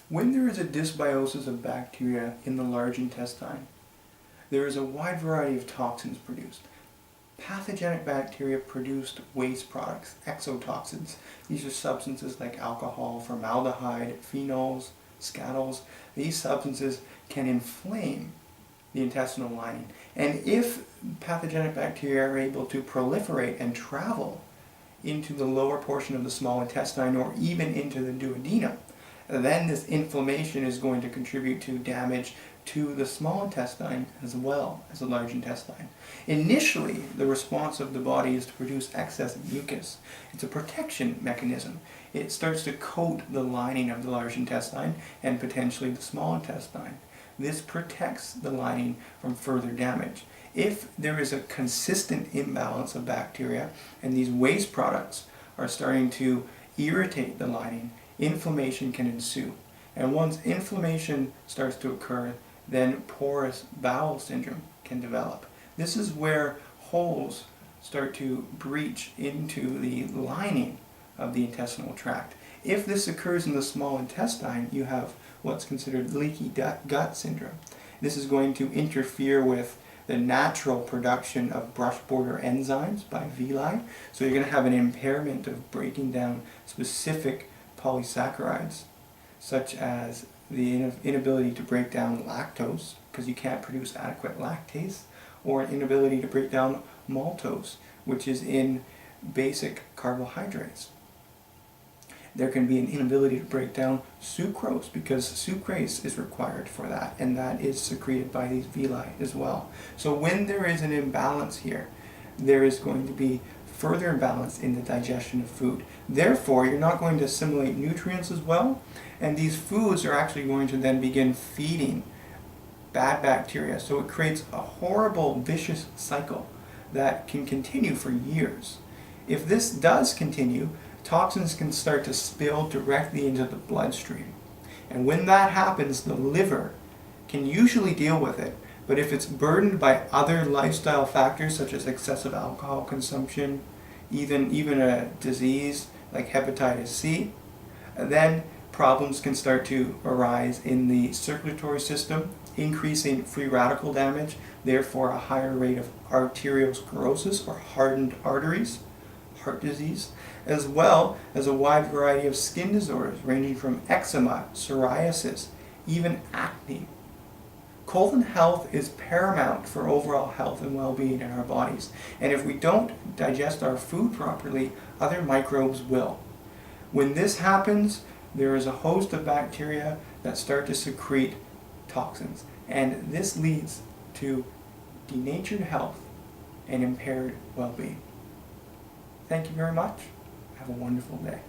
When there is a dysbiosis of bacteria in the large intestine, there is a wide variety of toxins produced. Pathogenic bacteria produce waste products, exotoxins. These are substances like alcohol, formaldehyde, phenols, scattals. These substances can inflame the intestinal lining. And if pathogenic bacteria are able to proliferate and travel into the lower portion of the small intestine or even into the duodenum, then this inflammation is going to contribute to damage to the small intestine as well as the large intestine. Initially, the response of the body is to produce excess mucus. It's a protection mechanism. It starts to coat the lining of the large intestine and potentially the small intestine. This protects the lining from further damage. If there is a consistent imbalance of bacteria and these waste products are starting to irritate the lining, inflammation can ensue. And once inflammation starts to occur, then porous bowel syndrome can develop. This is where holes start to breach into the lining of the intestinal tract. If this occurs in the small intestine, you have what's considered leaky gut syndrome. This is going to interfere with the natural production of brush border enzymes by villi. So you're going to have an impairment of breaking down specific polysaccharides, such as the inability to break down lactose, because you can't produce adequate lactase, or an inability to break down maltose, which is in basic carbohydrates. There can be an inability to break down sucrose, because sucrase is required for that, and that is secreted by these villi as well. So when there is an imbalance here, there is going to be further imbalance in the digestion of food. Therefore, you're not going to assimilate nutrients as well, and these foods are actually going to then begin feeding bad bacteria. So it creates a horrible, vicious cycle that can continue for years. If this does continue, toxins can start to spill directly into the bloodstream. And when that happens, the liver can usually deal with it. But if it's burdened by other lifestyle factors such as excessive alcohol consumption, even a disease like hepatitis C, then problems can start to arise in the circulatory system, increasing free radical damage, therefore a higher rate of arteriosclerosis or hardened arteries, heart disease, as well as a wide variety of skin disorders ranging from eczema, psoriasis, even acne. Colon health is paramount for overall health and well-being in our bodies. And if we don't digest our food properly, other microbes will. When this happens, there is a host of bacteria that start to secrete toxins. And this leads to denatured health and impaired well-being. Thank you very much. Have a wonderful day.